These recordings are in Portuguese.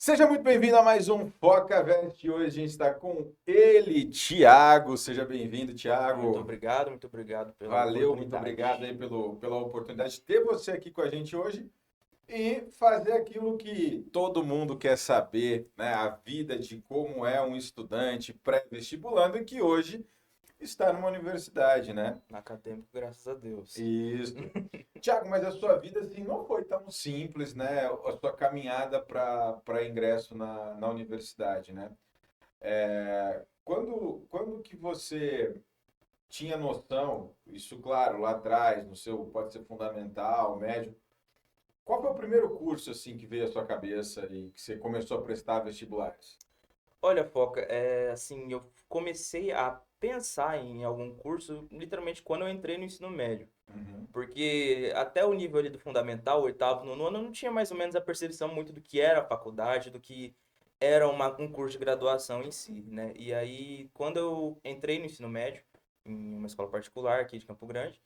Seja muito bem-vindo a mais um FocaVest. Hoje a gente está com ele, Thiago. Seja bem-vindo, Thiago. Muito obrigado pela Valeu, muito obrigado oportunidade. aí pela oportunidade de ter você aqui com a gente hoje e fazer aquilo que todo mundo quer saber, né? A vida de como é um estudante pré-vestibulando e que hoje está numa universidade, né? Acadêmico, graças a Deus. Isso. Tiago, mas a sua vida assim não foi tão simples, né? A sua caminhada para ingresso na universidade, né? Quando que você tinha noção, isso claro, lá atrás, no seu, pode ser fundamental, médio, qual foi o primeiro curso assim que veio à sua cabeça e que você começou a prestar vestibulares? Olha, Foca, assim, eu comecei a pensar em algum curso literalmente quando eu entrei no ensino médio. Uhum. Porque até o nível ali do fundamental, oitavo, nono ano, eu não tinha mais ou menos a percepção muito do que era a faculdade, do que era um curso de graduação em si, né? E aí, quando eu entrei no ensino médio, em uma escola particular aqui de Campo Grande,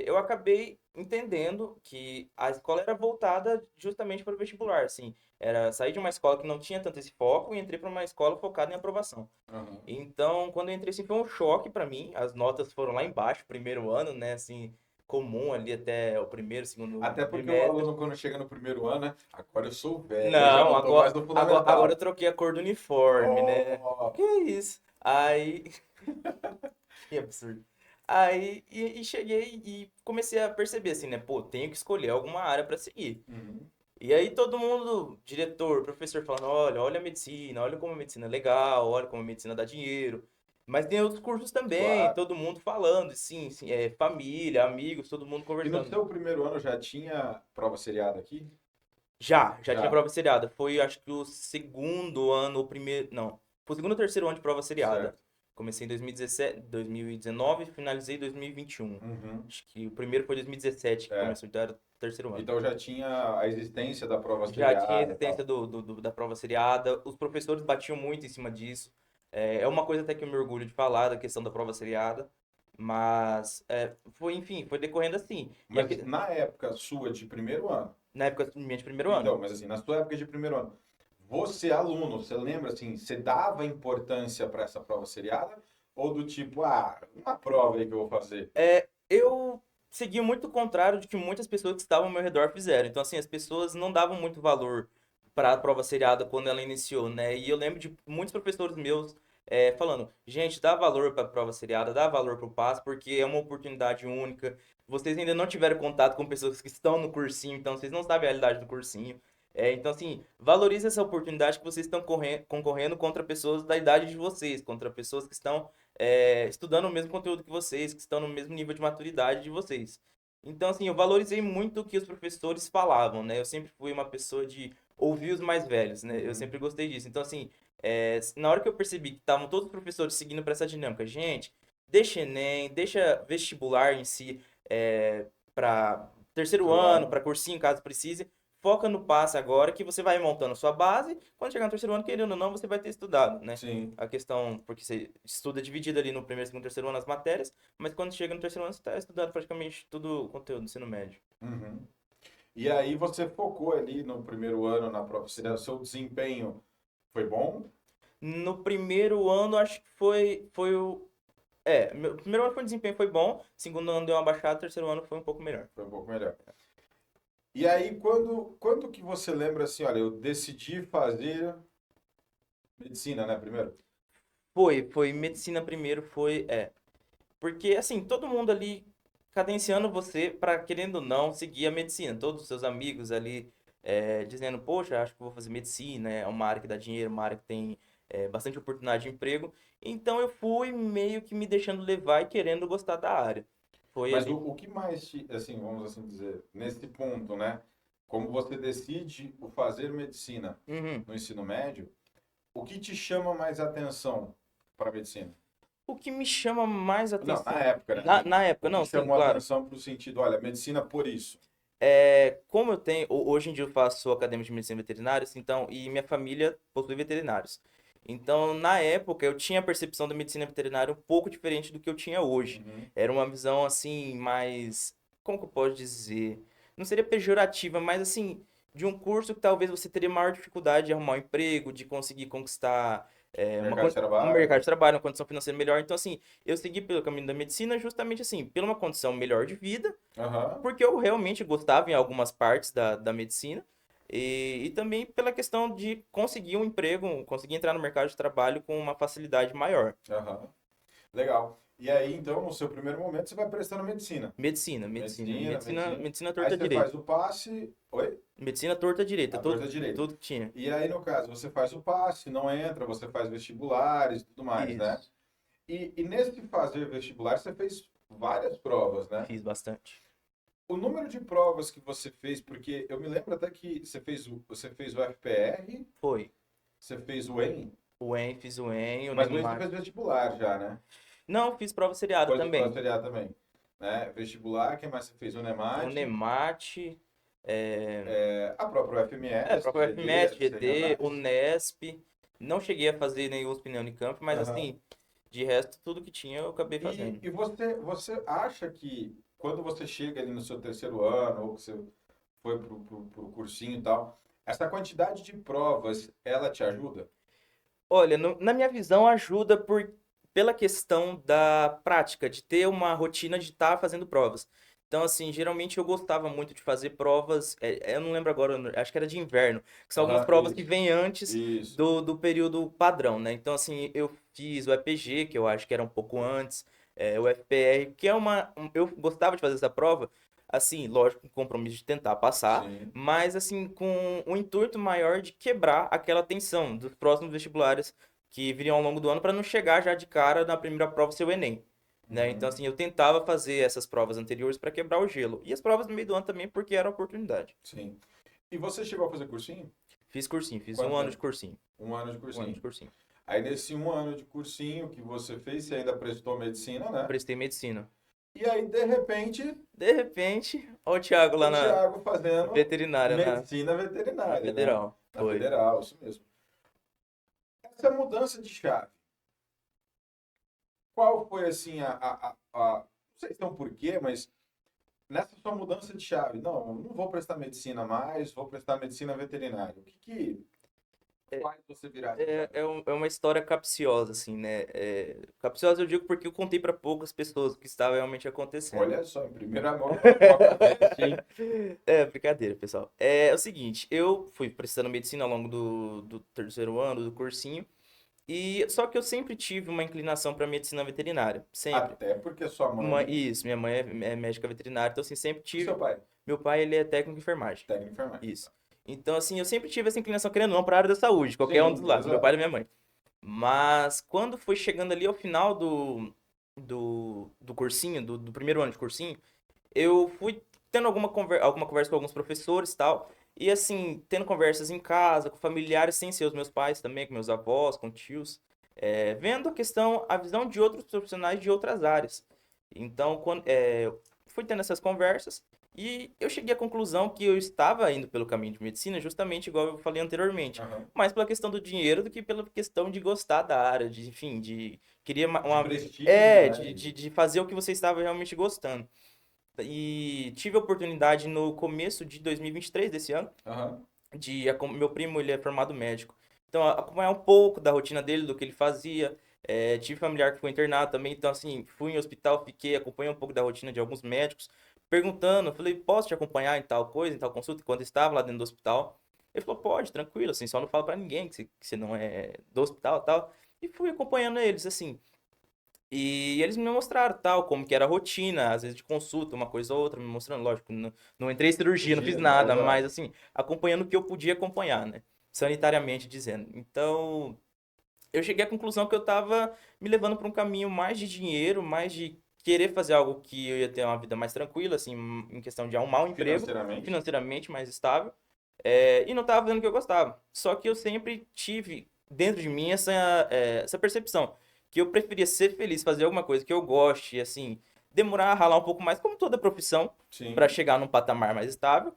eu acabei entendendo que a escola era voltada justamente para o vestibular, assim. Era sair de uma escola que não tinha tanto esse foco e entrei para uma escola focada em aprovação. Uhum. Então, quando eu entrei, assim, foi um choque para mim. As notas foram lá embaixo, primeiro ano, né? Assim, comum ali até o primeiro, segundo Até porque o bimestre. aluno, quando chega no primeiro ano, né? Agora eu sou velho, eu já Não, não estou mais agora, no agora eu fundamental. troquei a cor do uniforme, né? Oh! Que isso? Aí, que absurdo. Aí, e cheguei e comecei a perceber, assim, né? Pô, tenho que escolher alguma área para seguir. Uhum. E aí todo mundo, diretor, professor, falando, olha a medicina, olha como a medicina é legal, olha como a medicina dá dinheiro. Mas tem outros cursos também, Claro. todo mundo falando, sim, sim, família, amigos, todo mundo E no conversando. seu primeiro ano já tinha prova seriada aqui? Já tinha Já, prova seriada. Foi, acho que o segundo ano, o primeiro, não, foi o segundo ou terceiro ano de prova seriada. certo. Comecei em 2017, 2019 e finalizei em 2021. Uhum. Acho que o primeiro foi 2017 que É. começou, então era o terceiro ano. Então já tinha a existência da prova Já tinha seriada e existência tal. da prova seriada, os professores batiam muito em cima disso. É uma coisa até que eu me orgulho de falar, da questão da prova seriada, mas foi, enfim, foi decorrendo assim. Mas na época sua de primeiro ano, Na época minha de primeiro ano, então, mas assim, na sua época de primeiro ano, você, aluno, você lembra assim, você dava importância para essa prova seriada? Ou do tipo, uma prova aí que eu vou fazer? eu segui muito o contrário de que muitas pessoas que estavam ao meu redor fizeram. Então, assim, as pessoas não davam muito valor para a prova seriada quando ela iniciou, né? E eu lembro de muitos professores meus falando, gente, dá valor para a prova seriada, dá valor para o PAS, porque é uma oportunidade única. Vocês ainda não tiveram contato com pessoas que estão no cursinho, então vocês não sabem a realidade do cursinho. Então, assim, valorize essa oportunidade que vocês estão concorrendo contra pessoas da idade de vocês, contra pessoas que estão estudando o mesmo conteúdo que vocês, que estão no mesmo nível de maturidade de vocês. Então, assim, eu valorizei muito o que os professores falavam, né? Eu sempre fui uma pessoa de ouvir os mais velhos, né? Eu Uhum. sempre gostei disso. Então, assim, na hora que eu percebi que estavam todos os professores seguindo para essa dinâmica, gente, deixa Enem, deixa vestibular em si, para terceiro ano, Claro. para cursinho, caso precise, foca no passe agora que você vai montando sua base. Quando chegar no terceiro ano, querendo ou não, você vai ter estudado, né? Sim. A questão, porque você estuda dividido ali no primeiro, segundo, terceiro ano as matérias, mas quando chega no terceiro ano você está estudando praticamente tudo o conteúdo do ensino médio. Uhum. E aí você focou ali no primeiro ano na prova seriada, seu desempenho foi bom? No primeiro ano, acho que foi o. Meu primeiro ano foi um desempenho foi bom, segundo ano deu uma baixada, terceiro ano foi um pouco melhor. Foi um pouco melhor. E aí, quando que você lembra assim, olha, eu decidi fazer medicina, né, primeiro? Foi medicina primeiro, porque assim, todo mundo ali cadenciando você para querendo ou não seguir a medicina, todos os seus amigos ali dizendo, poxa, acho que vou fazer medicina, é uma área que dá dinheiro, uma área que tem bastante oportunidade de emprego. Então eu fui meio que me deixando levar e querendo gostar da área. Foi Mas o, ali. o que mais te, assim, vamos assim dizer, nesse ponto, né? Como você decide o fazer medicina Uhum. no ensino médio, o que te chama mais atenção para a medicina? O que me chama mais Não, na atenção época, né? na, Assim, na época, o que não, sim, chamou a claro. atenção para o sentido, olha, medicina por isso. Como eu tenho, hoje em dia eu faço academia de medicina veterinária, assim, então, e minha família possui veterinários. Então, na época, eu tinha a percepção da medicina veterinária um pouco diferente do que eu tinha hoje. Uhum. Era uma visão, assim, mais, como que eu posso dizer? Não seria pejorativa, mas, assim, de um curso que talvez você teria maior dificuldade de arrumar um emprego, de conseguir conquistar Mercado de um mercado trabalho. de trabalho, uma condição financeira melhor. Então, assim, eu segui pelo caminho da medicina justamente assim, pela uma condição melhor de vida, Aham. porque eu realmente gostava em algumas partes da medicina, e também pela questão de conseguir um emprego, conseguir entrar no mercado de trabalho com uma facilidade maior. Aham. Legal. E aí, então, no seu primeiro momento, você vai prestando medicina. Medicina, medicina, Medicina, medicina, medicina. medicina Aí torta você direita. faz o passe. Oi? Medicina torta direita, A tudo, torta direita. tudo que tinha. E aí, no caso, você faz o passe, não entra, você faz vestibulares e tudo mais, né? Isso, E nesse fazer vestibular, você fez várias provas, né? fiz bastante. O número de provas que você fez, porque eu me lembro até que você fez o FPR, Foi. você fez o EM, O EN, fiz o EN, o mas hoje você NEMAT. fez vestibular já, né? Não, fiz prova seriada Pode prova também. seriada também. Né? Vestibular, quem mais você fez? O O NEMAT, NEMAT, é, a própria UFMS, próprio GD, FMS, seria GD, o análise. Nesp. Não cheguei a fazer nem USP nem Unicamp, mas Aham. assim, de resto, tudo que tinha eu acabei E, fazendo. e você acha que quando você chega ali no seu terceiro ano, ou que você foi pro cursinho e tal, essa quantidade de provas, ela te ajuda? Olha, na minha visão, ajuda pela questão da prática, de ter uma rotina de estar fazendo provas. Então, assim, geralmente eu gostava muito de fazer provas, eu não lembro agora, acho que era de inverno, que são algumas Aham, provas que isso, vêm antes isso. do período padrão, né? Então, assim, eu fiz o EPG, que eu acho que era um pouco antes, o FPR, que é eu gostava de fazer essa prova, assim, lógico, com compromisso de tentar passar, Sim. mas assim, com o intuito maior de quebrar aquela tensão dos próximos vestibulares que viriam ao longo do ano para não chegar já de cara na primeira prova ser o Enem. Né? Então, Uhum, assim, eu tentava fazer essas provas anteriores para quebrar o gelo. E as provas no meio do ano também, porque era oportunidade. sim. E você chegou a fazer cursinho? Fiz cursinho, fiz um Quanto ano de tempo? cursinho. Um ano de Um ano de cursinho. cursinho. Aí nesse um ano de cursinho que você fez, você ainda prestou medicina, né? Prestei medicina. E aí, de repente, De repente, ó o Thiago o lá na Thiago fazendo veterinária, medicina na veterinária, né? Federal. Na Foi. Federal, isso mesmo. Essa mudança de chave, qual foi assim não sei se tem um porquê, mas nessa sua mudança de chave, não vou prestar medicina mais, vou prestar medicina veterinária. O que que faz você virar essa chave? É uma história capciosa, assim, né? Capciosa eu digo porque eu contei para poucas pessoas o que estava realmente acontecendo. Olha só, em primeira mão, fofoca quente, hein? É, brincadeira, pessoal. É o seguinte, eu fui prestando medicina ao longo do terceiro ano, do cursinho, e só que eu sempre tive uma inclinação para medicina veterinária, sempre. Até porque sua mãe Isso, minha mãe é médica veterinária, então assim, sempre e seu tive. pai, Meu pai, ele é técnico de enfermagem. técnico de enfermagem. Isso. Então, assim, eu sempre tive essa inclinação, querendo ou não, para a área da saúde, qualquer um dos Sim, lados, meu pai e exato. da minha mãe. Mas quando foi chegando ali ao final do cursinho, do primeiro ano de cursinho, eu fui tendo alguma conversa com alguns professores e tal. E assim, tendo conversas em casa, com familiares, sem ser os meus pais também, com meus avós, com tios. Vendo a questão, a visão de outros profissionais de outras áreas. Então, eu fui tendo essas conversas e eu cheguei à conclusão que eu estava indo pelo caminho de medicina, justamente igual eu falei anteriormente. Aham. Mais pela questão do dinheiro do que pela questão de gostar da área, de, enfim, de queria De prestígio, né? de fazer o que você estava realmente gostando. E tive a oportunidade no começo de 2023 desse ano, Aham. meu primo, ele é formado médico. Então, acompanhar um pouco da rotina dele, do que ele fazia. Tive familiar que foi internado também, então assim, fui em hospital, fiquei, acompanhei um pouco da rotina de alguns médicos, perguntando, falei, posso te acompanhar em tal coisa, em tal consulta, quando estava lá dentro do hospital. Ele falou, pode, tranquilo, assim, só não fala pra ninguém que você não é do hospital e tal. E fui acompanhando eles, assim. E eles me mostraram tal, como que era a rotina, às vezes de consulta, uma coisa ou outra, me mostrando, lógico, não entrei em cirurgia, não fiz Cirurgia, né? nada, mas Exato. assim, acompanhando o que eu podia acompanhar, né? Sanitariamente dizendo. Então, eu cheguei à conclusão que eu tava me levando para um caminho mais de dinheiro, mais de querer fazer algo que eu ia ter uma vida mais tranquila, assim, em questão de arrumar um emprego, Financeiramente. financeiramente mais estável, e não tava fazendo o que eu gostava. Só que eu sempre tive dentro de mim essa percepção, que eu preferia ser feliz, fazer alguma coisa que eu goste, e, assim, demorar, ralar um pouco mais, como toda profissão, para Sim. chegar num patamar mais estável,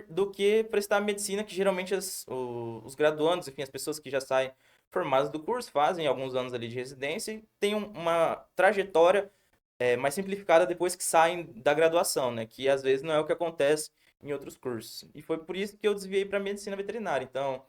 do que prestar medicina, que geralmente os graduandos, enfim, as pessoas que já saem formados do curso, fazem alguns anos ali de residência e têm uma trajetória mais simplificada depois que saem da graduação, né? Que às vezes não é o que acontece em outros cursos. E foi por isso que eu desviei para medicina veterinária. Então,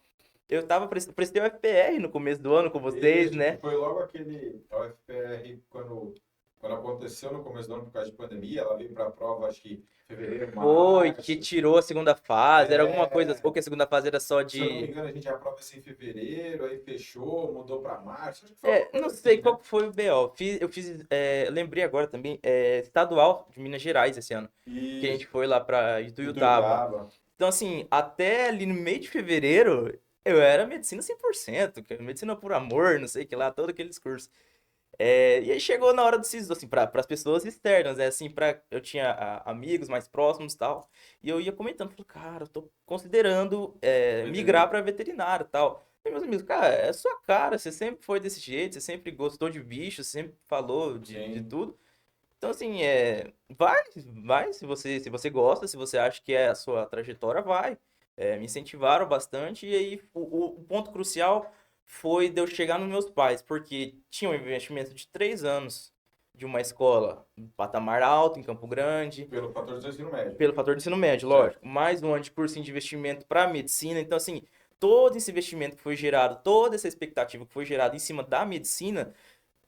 prestei o FPR no começo do ano com vocês, Isso, que né? foi logo aquele OFPR quando aconteceu no começo do ano por causa de pandemia, ela veio para a prova, acho que fevereiro, Foi que março. tirou a segunda fase, era alguma coisa, É, ou que a segunda fase era só se eu não me de. engano, a gente aprova isso em fevereiro, aí fechou, mudou para março, acho que foi alguma Não coisa sei assim, qual né? que foi o BO. Lembrei agora também, estadual de Minas Gerais esse ano, que a gente Isso, foi lá pra Ituiutaba. Ituiutaba. Então, assim, até ali no meio de fevereiro, eu era medicina 100%, que é medicina por amor, não sei o que lá, todo aquele discurso. E aí chegou na hora do SISU, assim, para as pessoas externas, né? Assim, eu tinha amigos mais próximos e tal, e eu ia comentando, falei, cara, eu tô considerando migrar Veterinário. para veterinário e tal. E meus amigos, cara, é sua cara, você sempre foi desse jeito, você sempre gostou de bicho, sempre falou de Sim. tudo. Então, assim, vai, se você gosta, se você acha que é a sua trajetória, vai. Me incentivaram bastante, e aí o ponto crucial foi de eu chegar nos meus pais, porque tinha um investimento de 3 anos de uma escola, um patamar alto, em Campo Grande, Pelo fator do ensino médio. pelo fator do ensino médio, Certo. lógico, mais um ano de cursinho de investimento para medicina. Então, assim, todo esse investimento que foi gerado, toda essa expectativa que foi gerada em cima da medicina,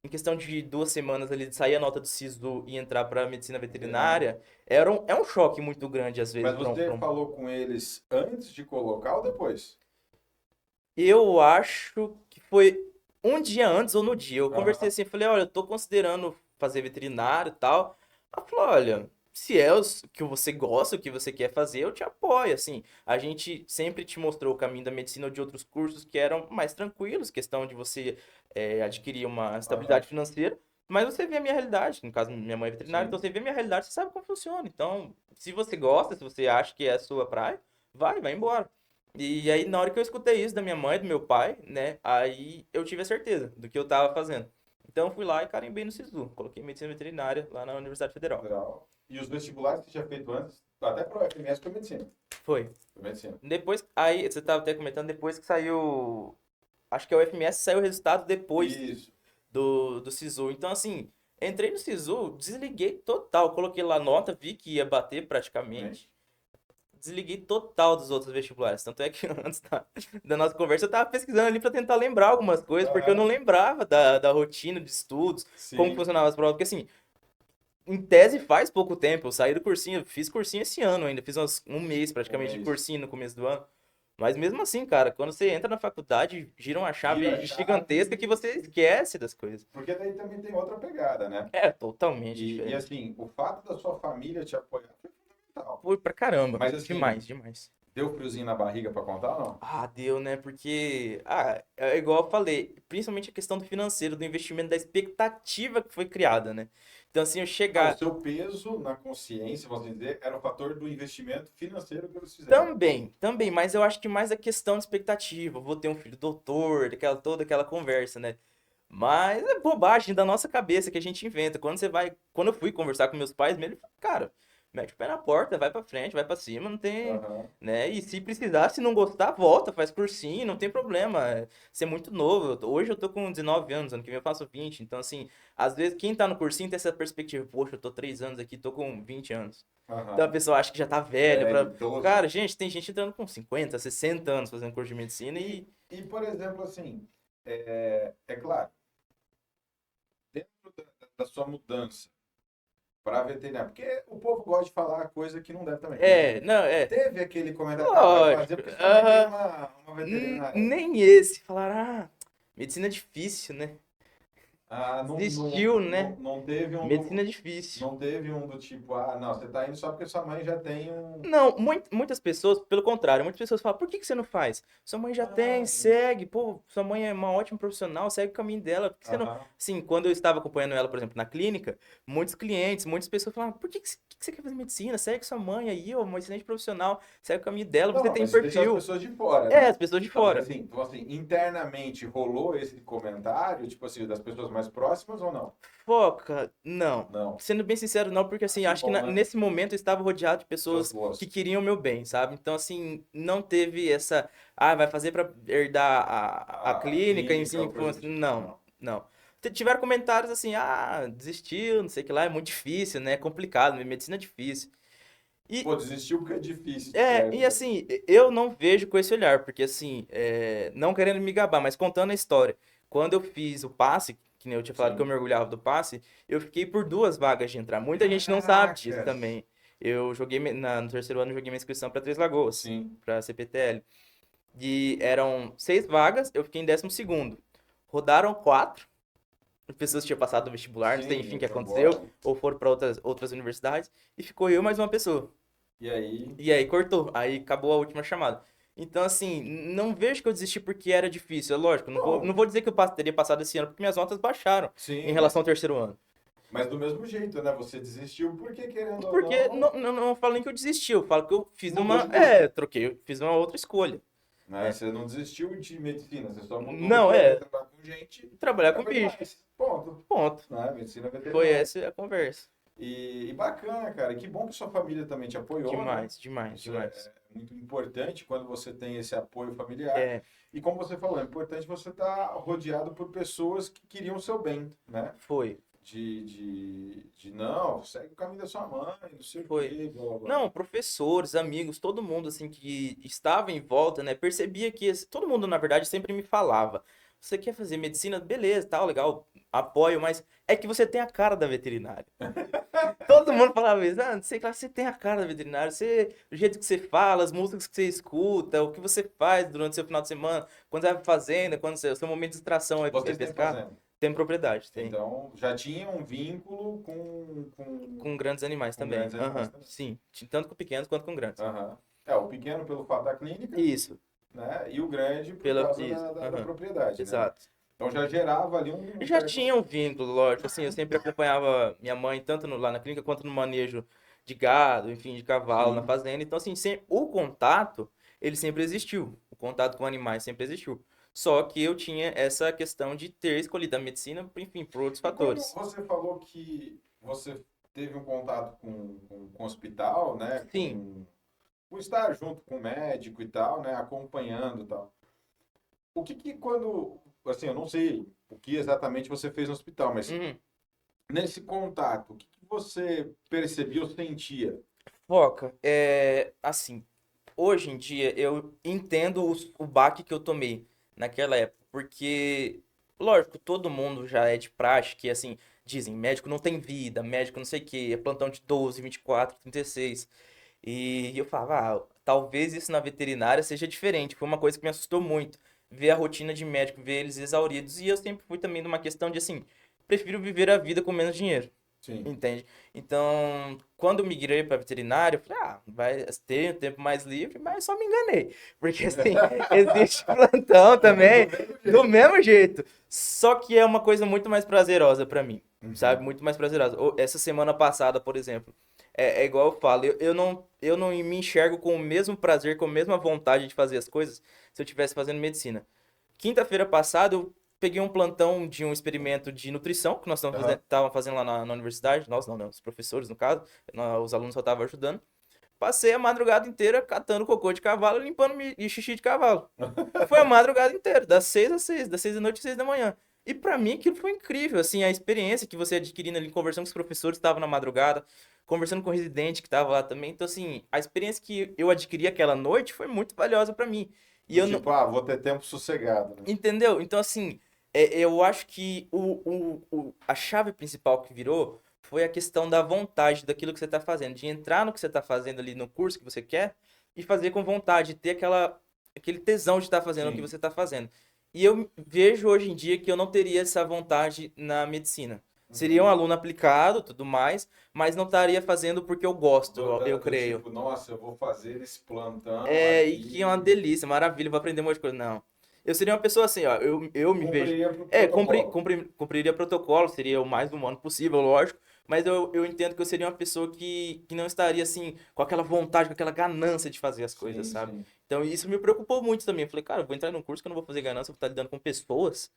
em questão de 2 semanas ali, de sair a nota do SISU e entrar para medicina Veterinário. veterinária, é um choque muito grande, às vezes, Mas para você falou com eles antes de colocar ou depois? Eu acho que foi um dia antes ou no dia. Eu conversei Aham. assim, falei, olha, eu tô considerando fazer veterinário e tal. Ela falou, olha, se é o que você gosta, o que você quer fazer, eu te apoio, assim. A gente sempre te mostrou o caminho da medicina ou de outros cursos que eram mais tranquilos, questão de você adquirir uma Aham. estabilidade financeira. Mas você vê a minha realidade, no caso, minha mãe é veterinária, então Sim. você vê a minha realidade, você sabe como funciona. Então, se você gosta, se você acha que é a sua praia, vai embora. E aí, na hora que eu escutei isso da minha mãe, do meu pai, né? Aí eu tive a certeza do que eu tava fazendo. Então, eu fui lá e carimbei no SISU. Coloquei medicina veterinária lá na Universidade Federal. Federal. E os vestibulares que você tinha feito antes, até para o FMS foi medicina. Foi. Foi medicina. Depois, aí, você tava até comentando, depois que saiu. Acho que é o FMS saiu o resultado depois Isso. do SISU. Então, assim, entrei no SISU, desliguei total. Coloquei lá a nota, vi que ia bater praticamente. Mente. Desliguei total dos outros vestibulares. Tanto é que antes da nossa conversa eu tava pesquisando ali para tentar lembrar algumas coisas, porque eu não Aham. lembrava da rotina de estudos, como Sim. funcionava as provas. Porque assim, em tese faz pouco tempo, eu saí do cursinho, fiz cursinho esse ano ainda, fiz um mês Um praticamente de mês. cursinho no começo do ano. Mas mesmo assim, cara, quando você entra na faculdade, gira uma Gira a chave gigantesca que chave. você esquece das coisas. Porque daí também tem outra pegada, né? É totalmente E diferente. assim, o fato da sua família te apoiar foi fundamental. Foi pra caramba. Mas assim, Demais, demais. deu friozinho na barriga para contar ou não? Ah, deu, né? Porque, é igual eu falei, principalmente a questão do financeiro, do investimento, da expectativa que foi criada, né? Então, assim, eu Não, o chegar. seu peso na consciência, vamos dizer, era o fator do investimento financeiro que eles fizeram. Também, mas eu acho que mais a questão de expectativa. Vou ter um filho doutor, toda aquela conversa, né? Mas é bobagem da nossa cabeça que a gente inventa. Quando eu fui conversar com meus pais, mesmo, ele falou, cara, mete o pé na porta, vai pra frente, vai pra cima, não tem, Aham. né? E se precisar, se não gostar, volta, faz cursinho, não tem problema. Você é muito novo. Hoje eu tô com 19 anos, ano que vem eu faço 20. Então, assim, às vezes quem tá no cursinho tem essa perspectiva, poxa, eu tô 3 anos aqui, tô com 20 anos. Então a Aham. pessoa acha que já tá velha Velho, pra... idoso. Cara, gente, tem gente entrando com 50, 60 anos fazendo curso de medicina E, e... e por exemplo, assim, é claro, dentro da sua mudança para veterinário, porque o povo gosta de falar coisa que não deve também. Não, Teve aquele comentário, ah, vai fazer lógico. porque sua mãe tem uma veterinária. Nem esse. Falaram, medicina é difícil, né? Ah, Desistiu, né? não teve Medicina é difícil. não teve um do tipo, ah, não, você tá indo só porque sua mãe já tem um. Não, muitas pessoas, pelo contrário, muitas pessoas falam, por que você não faz? Sua mãe já tem, Ah, segue, pô, sua mãe é uma ótima profissional, segue o caminho dela, por que você não... aham. Assim, quando eu estava acompanhando ela, por exemplo, na clínica, muitos clientes, muitas pessoas falavam, por que você quer fazer medicina? Segue sua mãe aí, ó, uma excelente profissional, segue o caminho dela, Não, você não, tem mas isso deixa as perfil. pessoas de fora, É, né? as pessoas de Não, mas fora. assim, então, assim, internamente rolou esse comentário, tipo assim, das pessoas mais próximas ou não? Foca, não. Não. Sendo bem sincero, não, porque Ah, assim, que acho que bom, né? nesse momento eu estava rodeado de Pessoas pessoas que boas. queriam o meu bem, sabe? Então, assim, não teve vai fazer para herdar a A clínica em si, clínica ou coisa do tipo. não, Não. não. tiveram comentários assim, desistiu, não sei o que lá, é muito difícil, né? É complicado, medicina é difícil. E, Pô, desistiu porque é difícil, e certo? assim, eu não vejo com esse olhar, porque assim, não querendo me gabar, mas contando a história, quando eu fiz o passe, que nem eu tinha falado que eu Sim. mergulhava do passe, eu fiquei por 2 vagas de entrar. Muita gente não sabe disso Caracas! também. Eu joguei, no terceiro ano, eu joguei minha inscrição para Três Lagoas, Sim. para CPTL. E eram 6 vagas, eu fiquei em 12º. Rodaram 4, pessoas tinham passado no vestibular, não sei, Sim, enfim, o que foi aconteceu, embora. ou foram para outras universidades, e ficou eu mais uma pessoa. E aí? E aí cortou, aí acabou a última chamada. Então, assim, não vejo que eu desisti porque era difícil. É lógico, não Não, vou dizer que eu teria passado esse ano, porque minhas notas baixaram em sim, relação ao terceiro ano. mas do mesmo jeito, né? Você desistiu porque, querendo ou Porque não, não falo nem que eu desisti, eu falo que eu fiz mudou uma. de curso. Eu troquei, eu fiz uma outra escolha. Né? Né? Você não desistiu de medicina, você só mudou Não, de área, trabalhar com gente trabalhar com cada vez bicho. mais. Ponto. Ponto. Né? Medicina Foi veterinária. essa a conversa. E bacana, cara. E que bom que sua família também te apoiou, né? Demais, demais, Isso é demais. muito importante quando você tem esse apoio familiar. É, E como você falou, é importante você estar rodeado por pessoas que queriam o seu bem, né? foi. Não, segue o caminho da sua mãe, não sei o Foi. quê, blá blá blá. Não, professores, amigos, todo mundo assim que estava em volta, né, percebia que todo mundo, na verdade, sempre me falava: "Você quer fazer medicina? Beleza, tal, legal, apoio, mas é que você tem a cara da veterinária". Todo mundo falava isso: "Ah, não sei lá, você tem a cara da veterinária, o jeito que você fala, as músicas que você escuta, o que você faz durante seu final de semana, quando você vai pra fazenda, quando o seu momento de distração é Vocês têm pescar". fazenda. Tem propriedade, tem. Então, já tinha um vínculo Com grandes animais com também. grandes animais Aham, também. sim. Tanto com pequenos quanto com grandes. Aham. É, o pequeno pelo fato da clínica, Isso. né? E o grande por causa Isso. da Aham. propriedade, né? Exato. Então já gerava ali um Já certo. tinha um vínculo, lógico, assim, eu sempre acompanhava minha mãe tanto lá na clínica quanto no manejo de gado, enfim, de cavalo na Sim. fazenda. Então, assim, o contato, ele sempre existiu. O contato com animais sempre existiu. Só que eu tinha essa questão de ter escolhido a medicina, enfim, por outros E quando fatores. você falou que você teve um contato com o hospital, né? Sim. Com estar junto com o médico e tal, né? Acompanhando e tal. O que que quando, assim, eu não sei o que exatamente você fez no hospital, mas Uhum. nesse contato, o que que você percebia ou sentia? Foca, assim, hoje em dia eu entendo o baque que eu tomei naquela época, porque, lógico, todo mundo já é de praxe que, assim, dizem, médico não tem vida, médico não sei o quê, é plantão de 12, 24, 36. E eu falava, talvez isso na veterinária seja diferente. Foi uma coisa que me assustou muito, ver a rotina de médico, ver eles exauridos. E eu sempre fui também numa questão de, assim, prefiro viver a vida com menos dinheiro. Sim. Entende? Então, quando eu migrei para veterinário, eu falei, vai ter um tempo mais livre, mas só me enganei. Porque, assim, existe plantão também, do mesmo jeito. Só que é uma coisa muito mais prazerosa para mim, sabe? Uhum. Muito mais prazerosa. Essa semana passada, por exemplo, é igual eu falo, eu não me enxergo com o mesmo prazer, com a mesma vontade de fazer as coisas se eu estivesse fazendo medicina. Quinta-feira passada, eu peguei um plantão de um experimento de nutrição que nós Aham. estávamos fazendo lá na universidade. Nós não, né? Os professores, no caso. Os alunos só estavam ajudando. Passei a madrugada inteira catando cocô de cavalo, limpando e xixi de cavalo. Foi a madrugada inteira, das 6 às 6, das 6 da noite às 6 da manhã. E pra mim aquilo foi incrível, assim, a experiência que você adquirindo ali, conversando com os professores que estavam na madrugada, conversando com o residente que estava lá também. Então, assim, a experiência que eu adquiri aquela noite foi muito valiosa pra mim. E Do eu não, tipo, vou ter tempo sossegado, né? entendeu? Então, assim, eu acho que a chave principal que virou foi a questão da vontade daquilo que você está fazendo, de entrar no que você está fazendo ali no curso que você quer e fazer com vontade, ter aquele tesão de estar fazendo o que Sim. você está fazendo. E eu vejo hoje em dia que eu não teria essa vontade na medicina. Seria um Uhum. aluno aplicado, tudo mais, mas não estaria fazendo porque eu gosto, eu Do creio. tipo, nossa, eu vou fazer esse plantão E que é uma aqui, delícia, maravilha, vou aprender um monte de coisa. Não. Eu seria uma pessoa assim, ó, eu me vejo. cumpriria pro protocolo. Cumpriria protocolo, seria o mais humano possível, lógico, mas eu entendo que eu seria uma pessoa que não estaria assim, com aquela vontade, com aquela ganância de fazer as coisas, Sim, sabe? sim. Então isso me preocupou muito também. Eu falei, cara, eu vou entrar num curso que eu não vou fazer ganância, eu vou estar lidando com pessoas,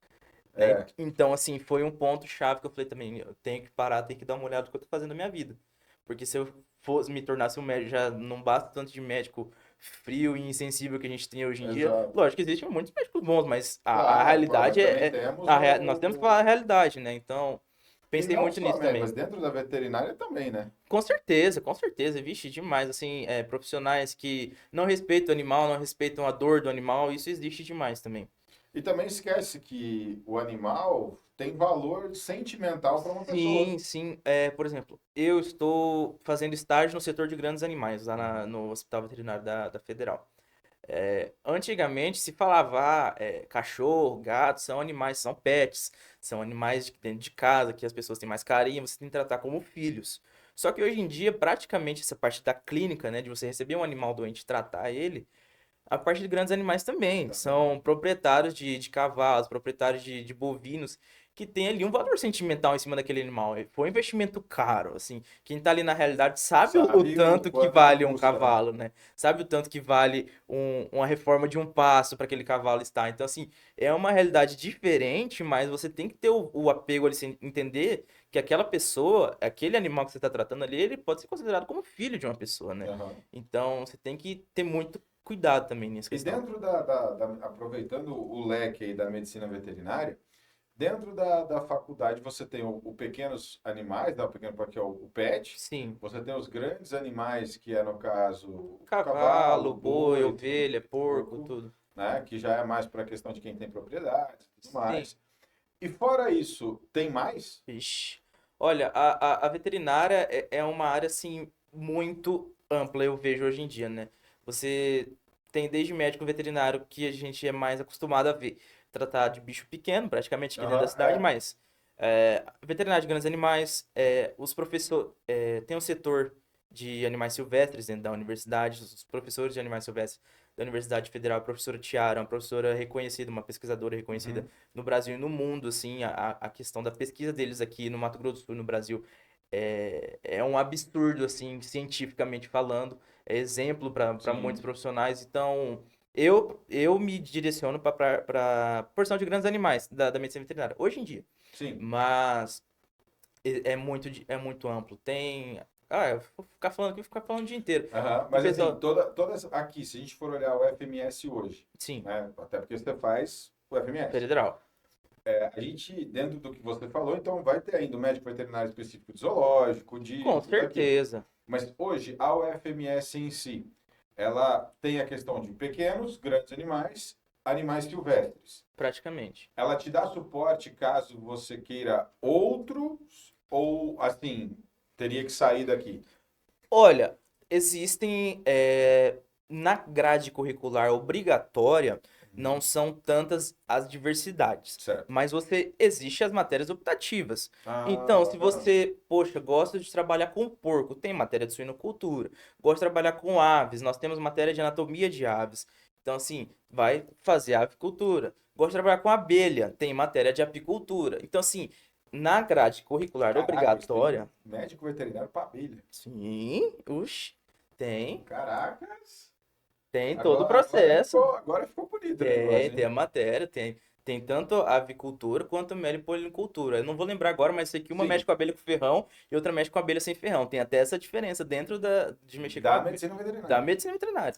né? É, Então, assim, foi um ponto chave que eu falei também, eu tenho que parar, tenho que dar uma olhada no que eu tô fazendo na minha vida. Porque se eu fosse me tornasse um médico, já não basta tanto de médico frio e insensível que a gente tem hoje em dia. Exato. Lógico que existem muitos médicos bons, mas a Claro, claro, realidade mas também é, temos nós temos que falar a realidade, né? Então, E pensei não muito só nisso médico, também. mas dentro da veterinária também, né? Com certeza, vixe, demais, assim, profissionais que não respeitam o animal, não respeitam a dor do animal, isso existe demais também. E também esquece que o animal tem valor sentimental para uma pessoa. Sim, sim. Por exemplo, eu estou fazendo estágio no setor de grandes animais, lá no Hospital Veterinário da Federal. Antigamente se falava, cachorro, gato, são animais, são pets, são animais de dentro de casa, que as pessoas têm mais carinho, você tem que tratar como filhos. Só que hoje em dia, praticamente, essa parte da clínica, né, de você receber um animal doente e tratar ele, a parte de grandes animais também. Também. São proprietários de cavalos, proprietários de bovinos, que tem ali um valor sentimental em cima daquele animal. Foi um investimento caro, assim. Quem tá ali na realidade sabe o Sabe o tanto que quanto que vale um custa, né? cavalo, né? Sabe o tanto que vale uma reforma de um passo para aquele cavalo estar. Então, assim, é uma realidade diferente, mas você tem que ter o apego ali, sem entender que aquela pessoa, aquele animal que você está tratando ali, ele pode ser considerado como filho de uma pessoa, né? Aham. Então, você tem que ter muito cuidado também nessa E questão. dentro aproveitando o leque aí da medicina veterinária, dentro da faculdade você tem o pequenos animais, né? O pequeno porque é o pet, Sim. você tem os grandes animais, que é no caso o cavalo, Cavalo, o boi, boi, ovelha, porco, porco, tudo. né? Que já é mais para a questão de quem tem propriedade e tudo Sim. mais. E fora isso, tem mais? Ixi. Olha, a veterinária é uma área, assim, muito ampla, eu vejo hoje em dia, né? Você tem desde médico veterinário, que a gente é mais acostumado a ver, tratar de bicho pequeno, praticamente aqui dentro da Aham, cidade, é. mas veterinário de grandes animais, os professores, tem um setor de animais silvestres dentro da universidade, os professores de animais silvestres da Universidade Federal, a professora Tiara, uma professora reconhecida, uma pesquisadora reconhecida Uhum. no Brasil e no mundo, assim, a questão da pesquisa deles aqui no Mato Grosso do Sul, no Brasil, é um absurdo, assim, cientificamente falando, é exemplo para muitos Sim, profissionais, então eu me direciono para a porção de grandes animais da medicina veterinária, hoje em dia, sim. mas é muito amplo, tem... eu vou ficar falando aqui, vou ficar falando o dia inteiro. Aham. O Mas assim, pessoal, todas aqui, se a gente for olhar o FMS hoje, sim, né? Até porque você faz o FMS. federal, A gente, dentro do que você falou, então vai ter ainda o médico veterinário específico de zoológico, com disso, daquilo. certeza, Mas hoje, a UFMS em si, ela tem a questão de pequenos, grandes animais, animais silvestres. praticamente. Ela te dá suporte caso você queira outros, ou assim, teria que sair daqui. Olha, existem na grade curricular obrigatória, não são tantas as diversidades, Certo. mas você existe as matérias optativas. Ah, Então, se bacana. você, poxa, gosta de trabalhar com porco, tem matéria de suinocultura. Gosta de trabalhar com aves, nós temos matéria de anatomia de aves. Então, assim, vai fazer avicultura. Gosta de trabalhar com abelha, tem matéria de apicultura. Então, assim, na grade curricular Caracas, tem obrigatória, médico veterinário para abelha. sim, oxe, tem. Caracas. Tem todo o Agora, processo. agora ficou bonito o Tem, negócio, tem hein? a matéria, tem tanto a avicultura quanto a meliponicultura. Eu não vou lembrar agora, mas sei que uma mexe Sim, com abelha com ferrão e outra mexe com abelha sem ferrão. Tem até essa diferença dentro de mexer com da a, medicina da veterinária. medicina veterinária.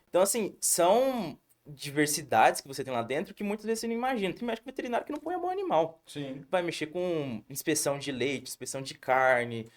Então, assim, são diversidades que você tem lá dentro que muitas vezes você não imagina. Tem médico veterinário que não põe a mão no animal. Sim, Vai mexer com inspeção de leite, inspeção de carne,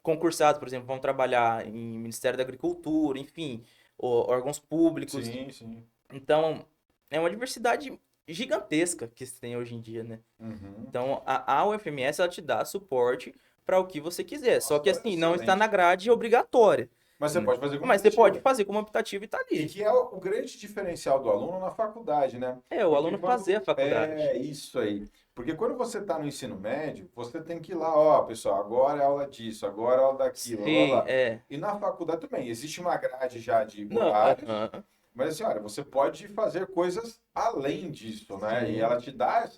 concursados, por exemplo, vão trabalhar em Ministério da Agricultura, enfim, órgãos públicos. sim, sim. Então, é uma diversidade gigantesca que se tem hoje em dia, né? Uhum. Então, a UFMS, ela te dá suporte para o que você quiser. Só que, Nossa, assim, não está na excelente. grade obrigatória, Mas você né? pode fazer como Mas você pode optativa. fazer como optativo e tá E ali. que é o grande diferencial do aluno na faculdade, né? O Porque aluno fazer a quando. faculdade. É isso aí. Porque quando você está no ensino médio, você tem que ir lá, ó, pessoal, agora é aula disso, agora é aula daquilo, blá, blá, Sim, blá. E na faculdade também, existe uma grade já de Não, horários, aham, mas assim, olha, você pode fazer coisas além disso, né? E sim. ela te dá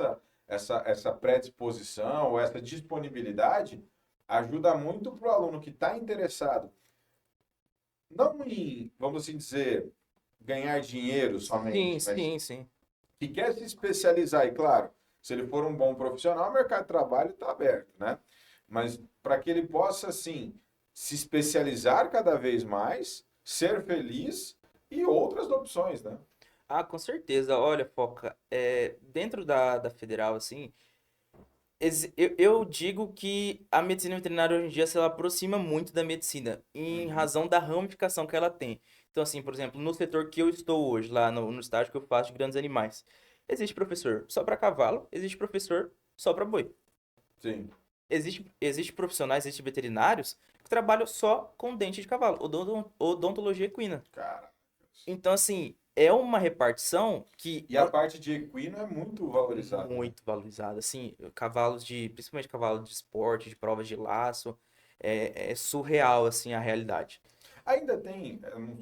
essa predisposição, essa disponibilidade, ajuda muito para o aluno que está interessado, não em, vamos assim dizer, ganhar dinheiro Sim, somente, mas sim, sim. que quer se especializar. E claro, se ele for um bom profissional, o mercado de trabalho está aberto, né? Mas para que ele possa, assim, se especializar cada vez mais, ser feliz e outras opções, né? Ah, com certeza. Olha, Foca, dentro da federal, assim, eu digo que a medicina veterinária hoje em dia se ela aproxima muito da medicina, em Uhum. razão da ramificação que ela tem. Então, assim, por exemplo, no setor que eu estou hoje, lá no estágio que eu faço de grandes animais, existe professor só para cavalo, existe professor só para boi. Sim. Existe profissionais, existe veterinários que trabalham só com dente de cavalo, odontologia equina. Cara. Então, assim, é uma repartição que E a parte de equino é muito valorizada, né? muito valorizada. Assim, principalmente cavalos de esporte, de provas de laço, é surreal, assim, a realidade. Ainda tem,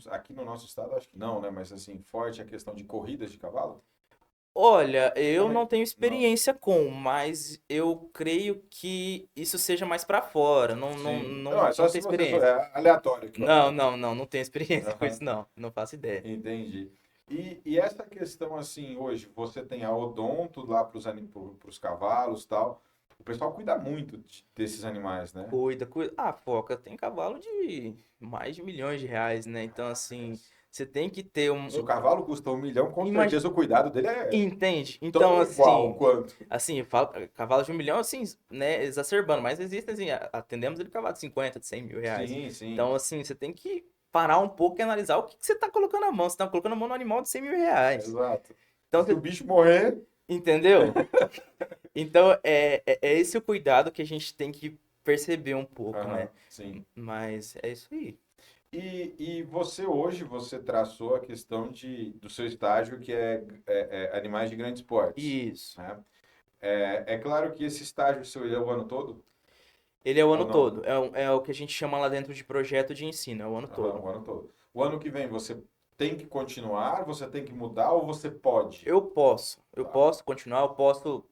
aqui no nosso estado, acho que não, né? Mas assim, forte a questão de corridas de cavalo? Olha, eu Como é não que... tenho Não. experiência com, mas eu creio que isso seja mais pra fora. Não, não, Sim. Não, não, é só não tenho se você for. experiência. É aleatório que eu Não, pergunto. não, não, não tenho experiência com Aham, isso, não. Não faço ideia. entendi. E essa questão, assim, hoje, você tem a odonto lá para os cavalos e tal. O pessoal cuida muito desses animais, né? Cuida, cuida. Ah, Foca, tem cavalo de mais de milhões de reais, né? Então, assim, você tem que ter Se o cavalo custa 1 milhão, com imagi- certeza o cuidado dele é Entende? Então, tão igual assim, quanto. eu falo, cavalo de 1 milhão, assim, né, exacerbando, mas existem, assim, atendemos ele cavalo de 50, de 100 mil reais. Sim, sim. Então, assim, você tem que parar um pouco e analisar o que que você tá colocando na mão. Você tá colocando a mão no animal de 100 mil reais. Exato. Então, Se o você, bicho morrer. entendeu? Então, é esse o cuidado que a gente tem que perceber um pouco, né? Aham, sim. Mas é isso aí. E você hoje, você traçou a questão do seu estágio, que é animais de grandes portes, Isso. né? É claro que esse estágio seu ele é o ano todo, Ele é o ou ano não? todo. É o que a gente chama lá dentro de projeto de ensino, é o ano Aham, todo. o ano todo. O ano que vem você tem que continuar, você tem que mudar ou você pode? Eu Tá. posso continuar, eu posso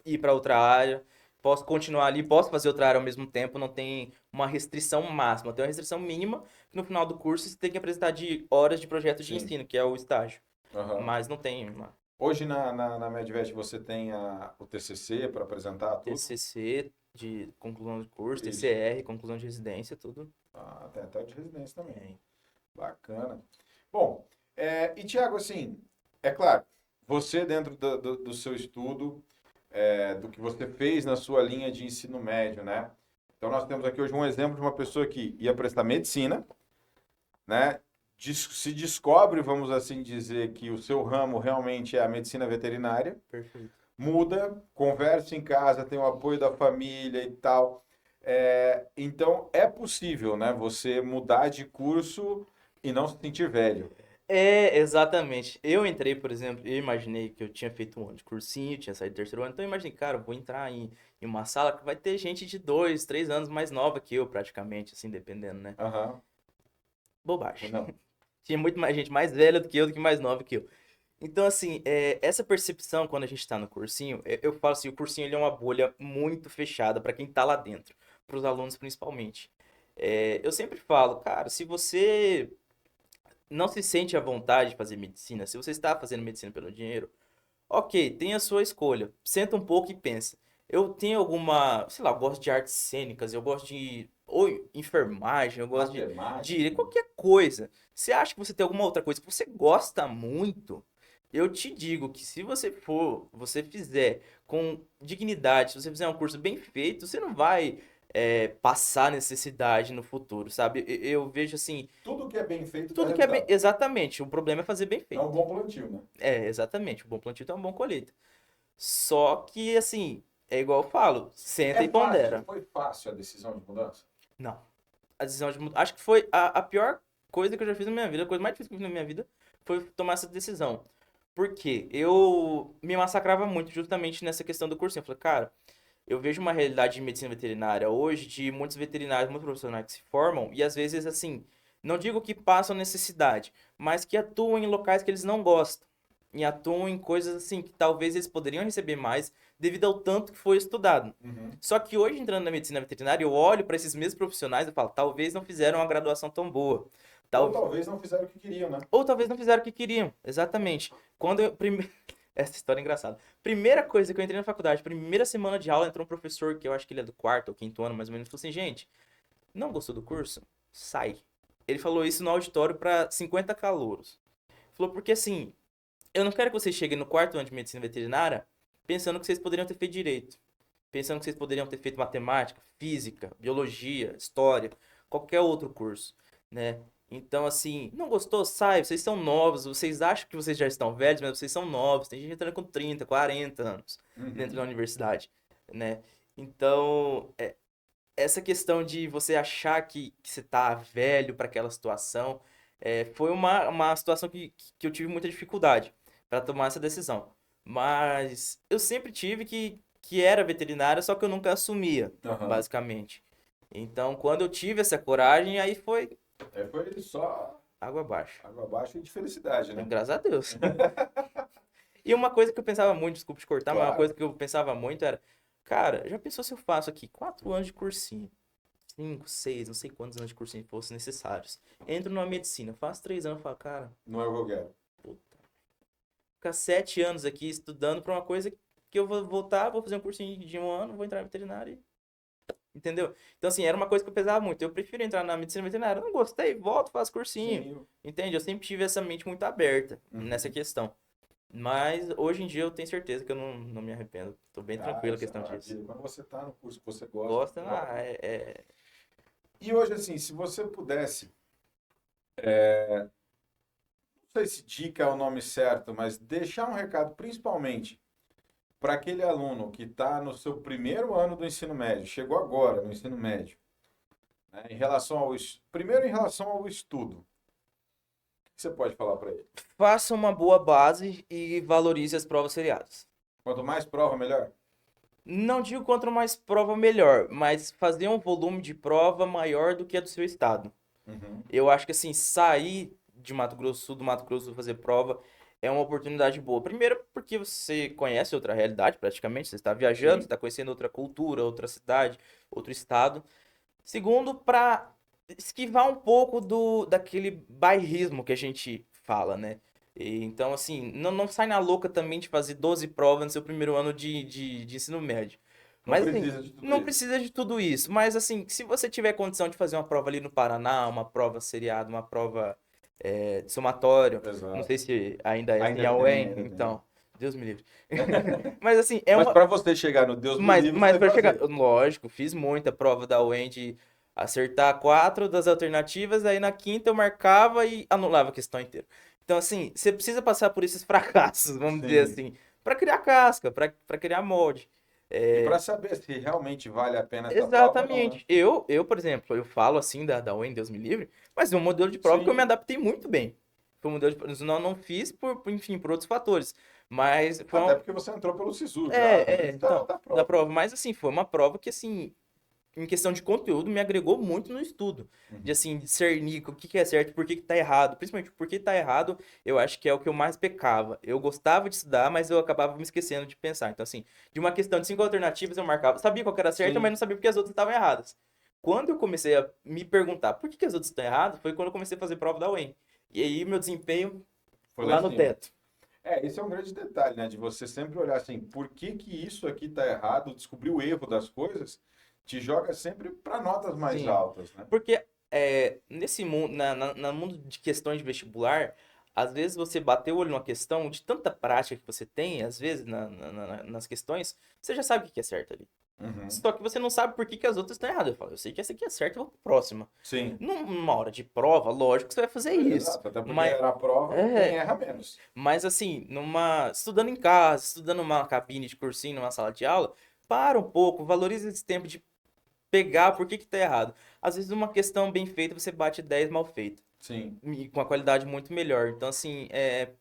ir para outra área, posso continuar ali, posso fazer outra área ao mesmo tempo, não tem uma restrição máxima, tem uma restrição mínima, que no final do curso você tem que apresentar de horas de projeto de Sim. ensino, que é o estágio. Aham. Mas não tem uma Hoje na Medvet você tem o TCC para apresentar tudo? TCC de conclusão de curso, Isso. TCR, conclusão de residência, tudo Ah, tem até de residência também. tem. Bacana. Bom, e Tiago, assim, é claro, você dentro do seu estudo, do que você fez na sua linha de ensino médio, né? Então nós temos aqui hoje um exemplo de uma pessoa que ia prestar medicina, né? Se descobre, vamos assim dizer, que o seu ramo realmente é a medicina veterinária, Perfeito. muda, conversa em casa, tem o apoio da família e tal. Então é possível, né? Você mudar de curso e não se sentir velho. Exatamente. Eu entrei, por exemplo, eu imaginei que eu tinha feito um ano de cursinho, tinha saído do terceiro ano, então eu imaginei, cara, eu vou entrar em uma sala que vai ter gente de 2, 3 anos mais nova que eu, praticamente, assim, dependendo, né? Aham. Bobagem. Não. Tinha muito mais gente mais velha do que eu, do que mais nova que eu. Então, assim, essa percepção quando a gente tá no cursinho, eu falo assim, o cursinho ele é uma bolha muito fechada para quem tá lá dentro, para os alunos principalmente. Eu sempre falo, cara, se você não se sente à vontade de fazer medicina, se você está fazendo medicina pelo dinheiro, ok, tem a sua escolha. Senta um pouco e pensa. Eu tenho alguma, sei lá, eu gosto de artes cênicas, eu gosto de ou enfermagem, eu gosto de Matemática. qualquer coisa. Você acha que você tem alguma outra coisa que você gosta muito? Eu te digo que se você fizer com dignidade, se você fizer um curso bem feito, você não vai passar necessidade no futuro, sabe? Eu vejo assim, Tudo que é bem feito dá tudo que é bem. resultado. Exatamente, o problema é fazer bem É um feito. bom plantio, né? Exatamente. O bom plantio tem uma boa colheita. Só que, assim, é igual eu falo, senta e pondera. Foi fácil a decisão de mudança? Não. A decisão de mudar. Acho que foi a pior coisa que eu já fiz na minha vida, a coisa mais difícil que eu fiz na minha vida foi tomar essa decisão. Por quê? Eu me massacrava muito justamente nessa questão do cursinho. Eu falei, cara, eu vejo uma realidade de medicina veterinária hoje de muitos veterinários, muitos profissionais que se formam e às vezes, assim, não digo que passam necessidade, mas que atuam em locais que eles não gostam. E atuam em coisas assim que talvez eles poderiam receber mais devido ao tanto que foi estudado. Uhum. Só que hoje, entrando na medicina veterinária, eu olho para esses mesmos profissionais e falo, talvez não fizeram uma graduação tão boa. Ou Tal... talvez não fizeram o que queriam, né? Ou talvez não fizeram o que queriam. Exatamente. Quando eu. Essa história é engraçada. Primeira coisa que eu entrei na faculdade, primeira semana de aula, entrou um professor, que eu acho que ele é do quarto ou quinto ano, mais ou menos, falou assim, gente, não gostou do curso? Sai. Ele falou isso no auditório para 50 calouros. Falou, porque assim, eu não quero que vocês cheguem no quarto ano de medicina veterinária pensando que vocês poderiam ter feito direito. Pensando que vocês poderiam ter feito matemática, física, biologia, história, qualquer outro curso, né? Então, assim, não gostou? Sai, vocês são novos, vocês acham que vocês já estão velhos, mas vocês são novos. Tem gente entrando com 30, 40 anos dentro da Uhum. universidade, né? Então, essa questão de você achar que você tá velho para aquela situação, foi uma situação que eu tive muita dificuldade para tomar essa decisão. Mas eu sempre tive que era veterinário, só que eu nunca assumia, Aham. basicamente. Então, quando eu tive essa coragem, aí foi Aí foi só água abaixo. água abaixo e de felicidade, né? Graças a Deus. E uma coisa que eu pensava muito, desculpa te cortar, mas uma Claro. coisa que eu pensava muito era, cara, já pensou se eu faço aqui 4 anos de cursinho? 5, 6, não sei quantos anos de cursinho fossem necessários. Entro numa medicina, faço 3 anos, falo, cara, Não é o que eu quero. puta, ficar 7 anos aqui estudando pra uma coisa que eu vou voltar, vou fazer um cursinho de 1 ano, vou entrar na veterinária, entendeu? Então, assim, era uma coisa que eu pesava muito. Eu prefiro entrar na medicina veterinária. Eu não gostei, volto, faço cursinho, Sim. entende? Eu sempre tive essa mente muito aberta nessa Uhum. questão. Mas hoje em dia eu tenho certeza que eu não me arrependo. Tô bem Ah, tranquilo a isso é questão disso. maravilha. Quando você está no curso que você gosta, Gosta, melhor. E hoje, assim, se você pudesse, não sei se dica é o nome certo, mas deixar um recado, principalmente para aquele aluno que está no seu primeiro ano do ensino médio, chegou agora no ensino médio, né, em relação primeiro em relação ao estudo, o que você pode falar para ele? faça uma boa base e valorize as provas seriadas. Quanto mais prova, melhor? Não digo quanto mais prova, melhor, mas fazer um volume de prova maior do que a do seu estado. Uhum. Eu acho que assim, sair de Mato Grosso do Sul, do Mato Grosso do Sul fazer prova é uma oportunidade boa. Primeiro, porque você conhece outra realidade, praticamente, você está viajando, você Sim, está conhecendo outra cultura, outra cidade, outro estado. Segundo, para esquivar um pouco daquele bairrismo que a gente fala, né? Então, assim, não sai na louca também de fazer 12 provas no seu primeiro ano de ensino médio. não Mas, assim, precisa de tudo não isso. precisa de tudo isso. Mas, assim, se você tiver condição de fazer uma prova ali no Paraná, uma prova seriada, uma prova de somatório, não sei Exato. se ainda é assim Ainda a tem, UEM, ainda tem. então, Deus me livre. Mas, assim, é Mas uma, para você chegar no Deus me livre, você mas tem que para chegar, fazer. lógico, fiz muita prova da UEM de acertar 4 das alternativas, aí na quinta eu marcava e anulava a questão inteira. Então, assim, você precisa passar por esses fracassos, vamos dizer Sim. assim, para criar casca, para criar molde. E para É, saber se realmente vale a pena essa prova ou não, né? exatamente. Por exemplo, eu falo assim da UEM, Deus me livre, mas é um modelo de prova que eu me Sim. adaptei muito bem. Foi um modelo de, não fiz enfim, por outros fatores. Mas foi Até uma, porque você entrou pelo SISU já, antes então, da da prova. prova. Mas assim, foi uma prova que assim, em questão de conteúdo, me agregou muito no estudo. De Uhum. assim, discernir o que que é certo, por que que tá errado. Principalmente por que tá errado, eu acho que é o que eu mais pecava. Eu gostava de estudar, mas eu acabava me esquecendo de pensar. Então, assim, de uma questão de 5 alternativas, eu marcava. Sabia qual que era certa, mas Sim, não sabia porque as outras estavam erradas. Quando eu comecei a me perguntar por que que as outras estão erradas, foi quando eu comecei a fazer prova da UEM. E aí meu desempenho foi lá em lá no cima. teto. Esse é um grande detalhe, né? De você sempre olhar assim, por que que isso aqui está errado, descobrir o erro das coisas, te joga sempre para notas mais Sim. altas, né? Porque nesse mundo, na mundo de questões de vestibular, às vezes você bateu o olho numa questão, de tanta prática que você tem, às vezes, nas questões, você já sabe o que que é certo ali. Uhum. Só que você não sabe por que que as outras estão erradas. Eu falo, eu sei que essa aqui é certa, eu vou pra próxima. Sim, Numa hora de prova, lógico que você vai fazer isso. exato. Até porque Mas, era a prova, quem é, erra menos. mas assim, estudando em casa, estudando numa cabine de cursinho, numa sala de aula, para um pouco, valorize esse tempo de pegar por que que tá errado. Às vezes uma questão bem feita você bate 10 mal feita Sim, e com a qualidade muito melhor. Então assim,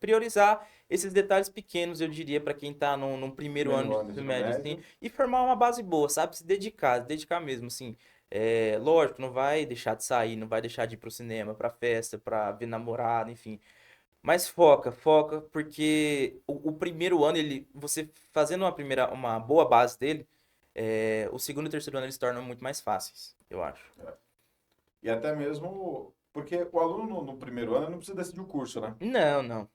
priorizar esses detalhes pequenos, eu diria, para quem tá num primeiro ano primeiro de ano do ensino ensino médio assim, médio. e formar uma base boa, sabe? Se dedicar mesmo assim. Lógico, não vai deixar de sair, não vai deixar de ir pro cinema, pra festa, pra ver namorado, enfim. Mas foca, porque o primeiro ano, você fazendo uma boa base dele, o segundo e terceiro ano eles se tornam muito mais fáceis, eu acho. E até mesmo porque o aluno no primeiro ano não precisa decidir o curso, né? Não, não.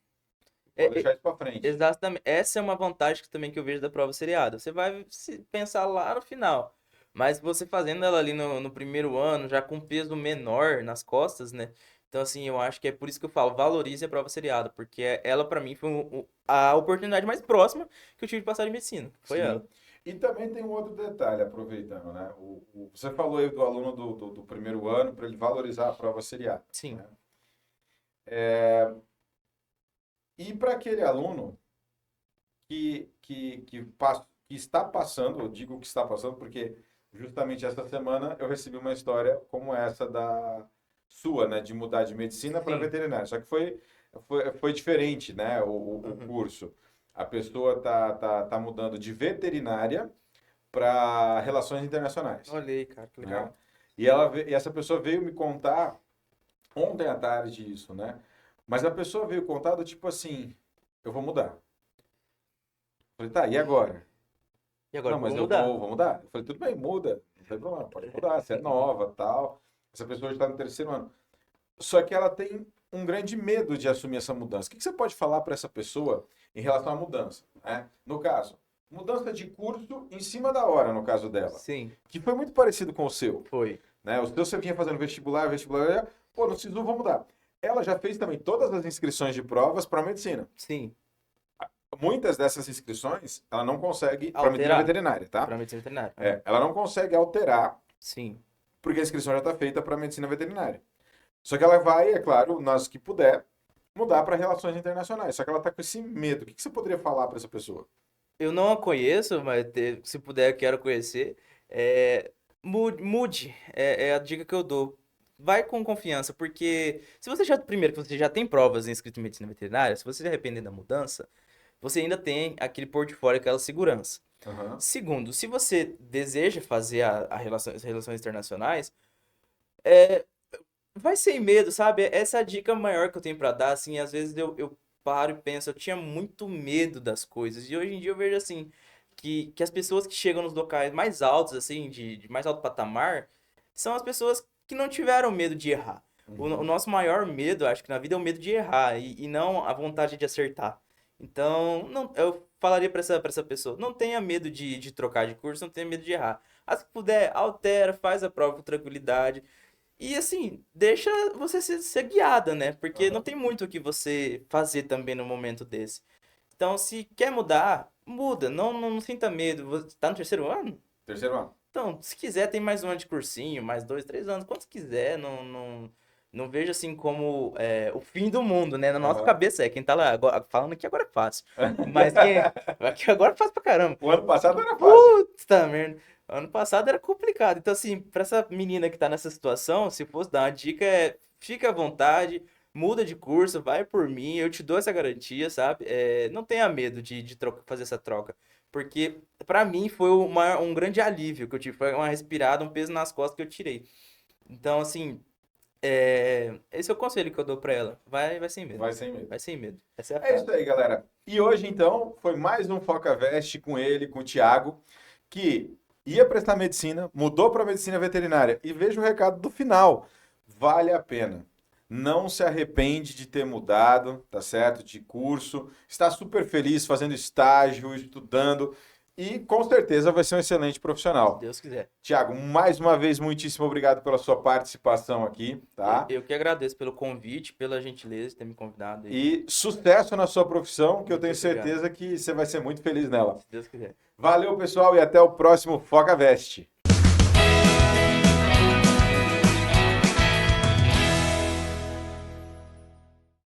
Pode É, é, deixar isso para frente. exatamente. Essa é uma vantagem também que eu vejo da prova seriada. Você vai pensar lá no final. Mas você fazendo ela ali no primeiro ano, já com peso menor nas costas, né? Então, assim, eu acho que é por isso que eu falo, valorize a prova seriada, porque ela, pra mim, foi a oportunidade mais próxima que eu tive de passar de medicina. Foi Sim. ela. E também tem um outro detalhe, aproveitando, né? Você falou aí do aluno do primeiro ano para ele valorizar a prova seriada, Sim, né? E para aquele aluno que está passando, eu digo que está passando porque justamente essa semana eu recebi uma história como essa da sua, né? De mudar de medicina para sim. veterinária. Só que foi diferente, né? O Uhum. curso. A pessoa tá mudando de veterinária para relações internacionais, Olha aí, cara, que né? legal. E essa pessoa veio me contar ontem à tarde isso, né? Mas a pessoa veio contar do tipo assim, eu vou mudar. Falei, tá, e agora? E agora Não, que eu mas vou eu mudar? vou mudar. Eu falei, tudo bem, muda. Não tem problema, pode mudar, você é nova, tal. Essa pessoa está no terceiro ano. Só que ela tem um grande medo de assumir essa mudança. O que você pode falar para essa pessoa em relação à mudança, né? No caso, mudança de curso em cima da hora, no caso dela, Sim, que foi muito parecido com o seu, foi. né? O seu você vinha fazendo vestibular, pô, no SISU vou mudar. Ela já fez também todas as inscrições de provas para medicina. Sim. Muitas dessas inscrições, ela não consegue, para medicina Alterar veterinária, tá? para medicina veterinária. Aham. É, ela não consegue alterar, Sim. porque a inscrição já está feita para medicina veterinária. Só que ela vai, é claro, nas que puder, mudar para relações internacionais. Só que ela está com esse medo. O que você poderia falar para essa pessoa? Eu não a conheço, mas se puder, eu quero conhecer. Mude, é a dica que eu dou. Vai com confiança, porque se você já, primeiro, que você já tem provas inscrito em medicina veterinária, se você se arrepender da mudança, você ainda tem aquele portfólio, aquela segurança. Aham. Segundo, se você deseja fazer as relações internacionais, vai sem medo, sabe? Essa é a dica maior que eu tenho pra dar, assim, às vezes eu paro e penso, eu tinha muito medo das coisas, e hoje em dia eu vejo, assim, que as pessoas que chegam nos locais mais altos, assim, de mais alto patamar, são as pessoas que não tiveram medo de errar. O Uhum. nosso maior medo, acho que na vida é o medo de errar, e não a vontade de acertar. Então, não, eu falaria pra essa pessoa, não tenha medo de trocar de curso, não tenha medo de errar. Assim que puder, altera, faz a prova com tranquilidade, e assim, deixa você ser guiada, né? Porque não Aham. tem muito o que você fazer também no momento desse. Então, se quer mudar, muda. Não sinta medo. Você tá no terceiro ano? Terceiro ano. Então, se quiser, tem mais um ano de cursinho, mais dois, três anos, quantos quiser. Não vejo assim como o fim do mundo, né? Na nossa Aham. cabeça quem tá lá falando que agora é fácil. Mas quem. Que agora é fácil pra caramba. O ano passado era fácil. Puta merda. Ano passado era complicado. Então, assim, pra essa menina que tá nessa situação, se fosse dar uma dica, fica à vontade, muda de curso, vai por mim, eu te dou essa garantia, sabe? Não tenha medo de fazer essa troca. Porque, pra mim, foi um grande alívio que eu tive. Foi uma respirada, um peso nas costas que eu tirei. Então, assim, esse é o conselho que eu dou pra ela. Vai sem medo. Vai sem medo. Vai sem medo. Essa é a É isso frase. aí, galera. E hoje, então, foi mais um Foca Veste com ele, com o Thiago, que ia prestar medicina, mudou para medicina veterinária. E veja o recado do final. Vale a pena. Não se arrepende de ter mudado, tá certo? De curso. Está super feliz fazendo estágio, estudando. E com certeza vai ser um excelente Se profissional. Deus quiser. Tiago, mais uma vez, muitíssimo obrigado pela sua participação aqui, tá? Eu que agradeço pelo convite, pela gentileza de ter me convidado aí. E sucesso na sua profissão, que eu Muito tenho obrigado. certeza que você vai ser muito feliz nela. Se Deus quiser. Valeu, pessoal, e até o próximo Foca Veste.